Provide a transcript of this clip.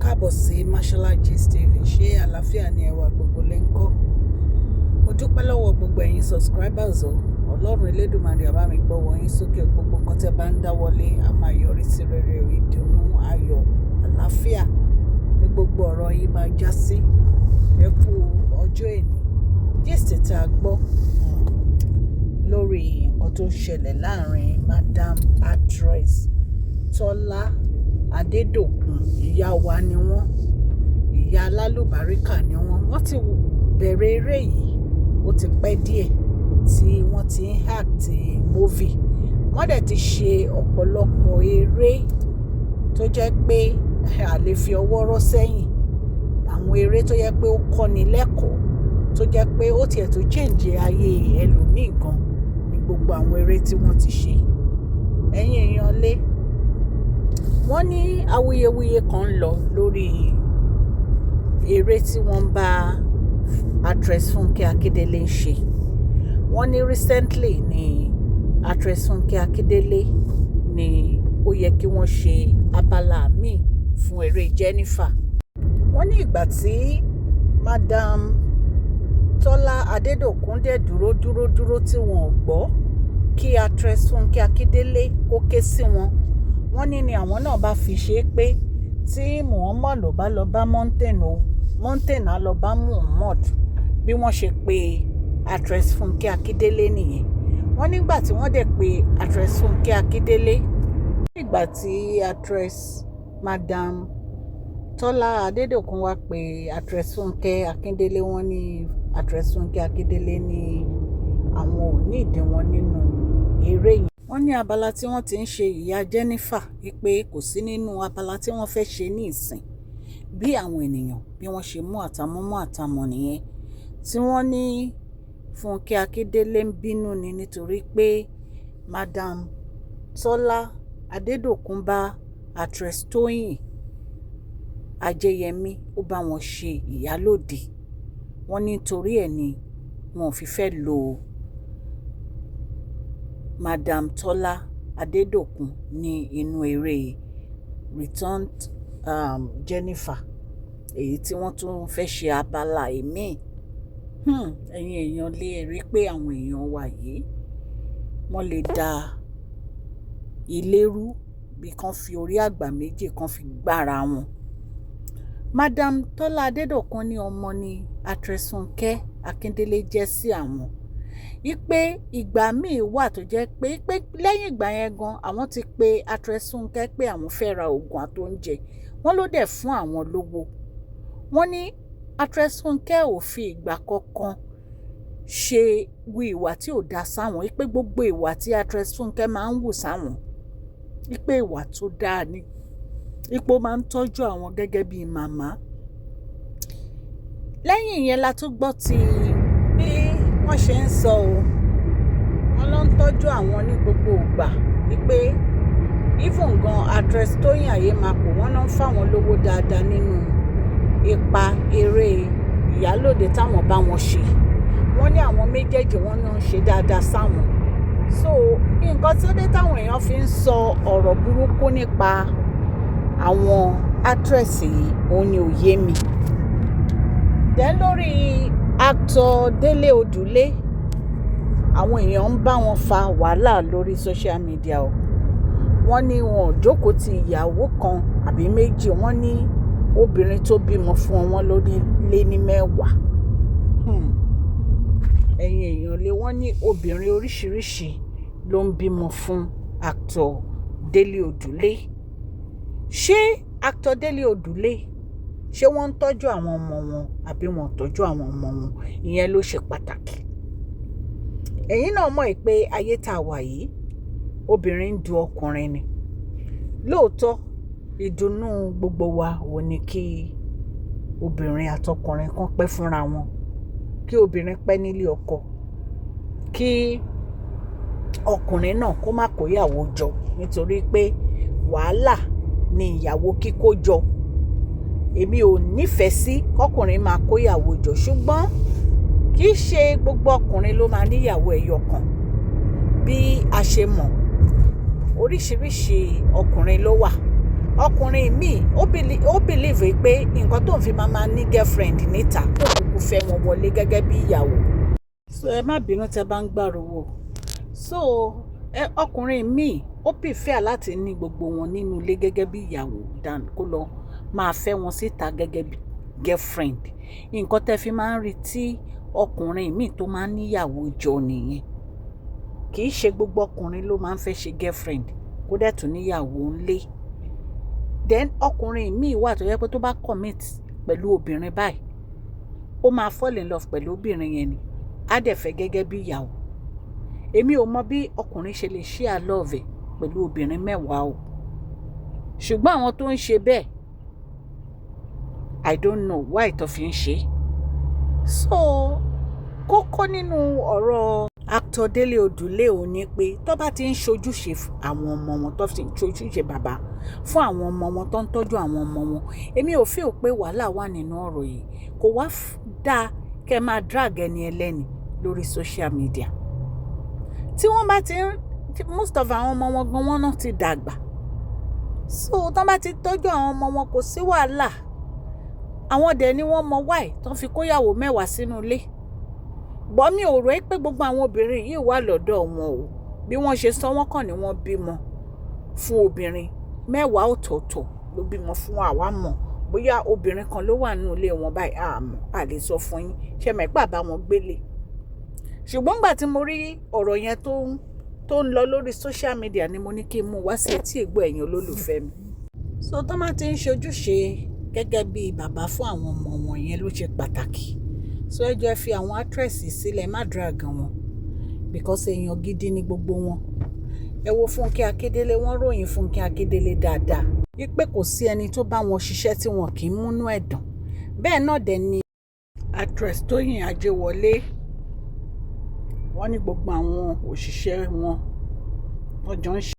káàbọ̀ sí Mashola Gist TV. Ṣé àlàáfíà ni ẹwà gbogbo lè ń kọ́? Mo dúpẹ́ lọ́wọ́ gbogbo ẹ̀yin subscribers o. Ọlọ́run Elédùmarè á bá mi gbọ́wọ́ yín sókè. Gbogbo nǹkan tẹ́ bá ń dáwọ́lé á máa yọrí sí rere, ìdùnnú, ayọ̀, àlàáfíà ní gbogbo ọ̀rọ̀ yìí máa já sí. Ẹ kú ọjọ́ èní. Gist tá a gbọ́ lórí nǹkan tó ń ṣẹlẹ̀ láàrin Madam Tola Adedokun, ìyá wa ni wọ́n, ìyá alálùbáríkà ni wọ́n ti bẹ̀rẹ̀ eré yìí ó ti pẹ́ díẹ̀ tí wọ́n ti ń act movie. Wọ́n dẹ̀ ti ṣe ọ̀pọ̀lọpọ̀ eré tó jẹ́ pé a lè fi ọwọ́ rọ́ sẹ́yìn. Àwọn eré tó jẹ́ pé ó kọ́ni lẹ́kọ̀ọ́, tó jẹ́ pé ó tiẹ̀ tó change ayé ẹlòmíì gan ní gbogbo àwọn eré tí wọ́n ti ṣe. Ẹ̀yin èèyàn lé, wọ́n ní awuyewuye kan lọ lórí eré tí wọ́n bá actress Funke Akindele ń ṣe. Wọ́n ní recently ni actress Funke Akindele ni ó yẹ kí wọ́n ṣe abala míì fún eré Jennifer. Wọ́n ní ìgbà tí Madam Tola Adedokun dẹ̀ dúró tí wọn ò gbọ́ kí actress Funke Akindele kó ké sí wọn. Wọ́n ní ni àwọn náà bá fi ṣe pé tí Muhammad ló bá lọ bá Mountain á lọ bá Muhammad, bí wọ́n ṣe pé actress Funke Akindele nìyẹn. Wọ́n nígbà tí wọ́n dẹ̀ pé actress Funke Akindele, nígbà tí actress Madam Tola Adedokun wá pé actress Funke Akindele, wọ́n ní actress Funke Akindele ní àwọn ò ní ìdí wọn nínú eré yìí. Wọ́n ní abala tí wọ́n ti ń ṣe ìyá Jennifer wípé kò sí nínú abala tí wọ́n fẹ́ ṣe ní ìsìn. Bí àwọn ènìyàn bí wọ́n ṣe mú àtàmọ́ nìyẹn, tí wọ́n ní Funke Akindele ń bínú ni nítorí pé Madam Tola Adedokun bá actress Toyin Ajeyemi ó bá wọn ṣe ìyálòdì. Wọ́n ní torí ẹ̀ ni wọn ò fi fẹ́ lo Madam Tola Adedokun ní inú eré Return Jennifer, èyí tí wọ́n tún fẹ́ ṣe abala èmi. Ẹ̀yin èèyàn lè rí pé àwọn èèyàn wa yìí wọ́n lè da ilé rú bí kan fi orí àgbà méjì kan fi gbára wọn. Madam Tola Adedokun ní ọmọ ni actress Funke Akindele jẹ́ sí àwọn. Wípé ìgbà míì wà tó jẹ́ pé lẹ́yìn ìgbà yẹn gan àwọn ti pe actress Funke pé àwọn fẹ́ ra oògùn àtóúnjẹ, wọ́n ló dẹ̀ fún àwọn lówó. Wọ́n ní actress Funke ò fi ìgbà kankan ṣe wu ìwà tí ò dá sáwọn, wípé gbogbo ìwà tí actress Funke máa ń wù sáwọn wípé ìwà tó dáa ni, ipò máa ń tọ́jú àwọn gẹ́gẹ́ bí màmá. Lẹ́yìn ìyẹn la tún gbọ́ ti bí wọ́n ṣe ń sọ o, wọ́n ló ń tọ́jú àwọn ní gbogbo ìgbà, wípé even gan actress Toyin Ayemako wọ́n náà ń fáwọn lówó dáadáa nínú ipa eré ìyálòde táwọn bá wọn ṣe. Wọ́n ní àwọn méjèèjì wọ́n náà ń ṣe dáadáa sáwọn. So nǹkan tí ó dé táwọn èèyàn fi ń sọ ọ̀rọ̀ burúkú nípa àwọn actress yìí òun ni ò yé mi. Then lórí actor Dele Odule, àwọn èèyàn ń bá wọn fa wàhálà lórí social media o. Wọ́n ní wọn ò jókòó ti ìyàwó kan àbí méjì, wọ́n ní obìnrin tó bímọ fún wọn ló lé ní 10. Ẹ̀yin èèyàn lé, wọ́n ní obìnrin oríṣiríṣi ló ń bímọ fún actor Dele Odule. Ṣé actor Dele Odule ṣé wọ́n ń tọ́jú àwọn ọmọ wọn àbí wọn ò tọ́jú àwọn ọmọ wọn? Ìyẹn ló ṣe pàtàkì. Ẹ̀yin náà mọ̀ pé ayé tá a wà yìí obìnrin ń du ọkùnrin ni. Lóòótọ́ ìdùnnú gbogbo wa ò ní kí obìnrin àtọkùnrin kan pẹ́ fúnra wọn, kí obìnrin pẹ́ nílé ọkọ, kí ọkùnrin náà kó má kó ìyàwó jọ, nítorí pé wàhálà ni ìyàwó kíkó jọ. Èmi ò nífẹ̀ẹ́ sí kọkùnrin máa kó ìyàwó jọ, ṣùgbọ́n kì í ṣe gbogbo ọkùnrin ló máa níyàwó ẹyọ kan. Bí a ṣe mọ̀, oríṣiríṣi ọkùnrin ló wà. ọkùnrin míì ó believe pé nǹkan tó ń fi máa ní girlfriend níta kó kúkú fẹ́ wọn wọlé gẹ́gẹ́ bí ìyàwó. So ẹ má bínú tẹ́ bá ń gbàrúwò. So ọkùnrin míì ó prefer láti ní gbogbo wọn nínú ilé gẹ́gẹ́ bí ìyàwó than kó lọ máa fẹ́ wọn síta gẹ́gẹ́ bí girlfriend. Nǹkan tẹ́ fi máa ń rí tí ọkùnrin míì tó máa ń níyàwó jọ nìyẹn. Kì í ṣe gbogbo ọkùnrin ló máa ń fẹ́ ṣe girlfriend kó dẹ̀ tún níyàwó ńlé. Then ọkùnrin míì wà tó yẹ pé tó bá commit pẹ̀lú obìnrin báyìí, ó máa fall in love pẹ̀lú obìnrin yẹn ni, á dẹ̀ fẹ́ gẹ́gẹ́ bí ìyàwó. Èmi ò mọ bí ọkùnrin ṣe lè share love ẹ̀ pẹ̀lú obìnrin 10 o. Ṣùgbọ́n àwọn tó ń ṣe bẹ́ẹ̀, I don't know why tó fi ń ṣe. So kókó nínú ọ̀rọ̀ actor Délé Odùlé ò ní pé tó bá ti ń ṣojúṣe àwọn ọmọ wọn, tó ti ń ṣojúṣe bàbá fún àwọn ọmọ wọn, tó ń tọ́jú àwọn ọmọ wọn, èmi ò feel pé wàhálà wà nínú ọ̀rọ̀ yìí. Kò wá dáa kẹ́ máa drag ẹni ẹlẹ́ni lórí social media. Tí wọ́n bá ti most of àwọn ọmọ wọn gan wọn náà ti dàgbà. So tó bá ti tọ́jú àwọn ọmọ wọn kò sí wàhálà. Àwọn dẹ̀ ni wọ́n mọ why tó fi kóyàwó 10 sínú ilé. Bọ́ mi ò rò pé gbogbo àwọn obìnrin yìí wà lọ́dọ̀ wọn o. Bí wọ́n ṣe sọ wọ́n kàn ní wọ́n bímọ fún obìnrin 10 ọ̀tọ̀ọ̀tọ̀ ló bímọ fún àwa mọ̀. Bóyá obìnrin kan ló wà nínú ilé wọn báyìí, àmọ́ a lè sọ fún yín. Ṣé mẹ́pà bá wọn gbélé. Ṣùgbọ́n nígbà tí mo rí ọ̀rọ̀ yẹn tó ń lọ lórí social media ni mo ní kí n mú wá sí etí ìgbọ́ ẹ̀yin olólùfẹ́ mi. So tó máa ti ń ṣojúṣe gẹ́gẹ́ bí bàbá fún àwọn ọmọ wọn yẹn ló ṣe pàtàkì. So ẹ jẹ́ fi àwọn actress sílẹ̀, má drag wọn because èèyàn gidi ni gbogbo wọn. Ẹ wo Funke Akindele, wọ́n ròyìn Funke Akindele dáadáa. Wípé kò sí ẹni tó bá wọn ṣiṣẹ́ tí wọn kì í múnú ẹ̀dùn. Bẹ́ẹ̀ náà dẹ̀ ni actress Toyin Ajewole. Wọ́n ní gbogbo àwọn òṣìṣẹ́ wọn wọ́n jọ ń ṣe.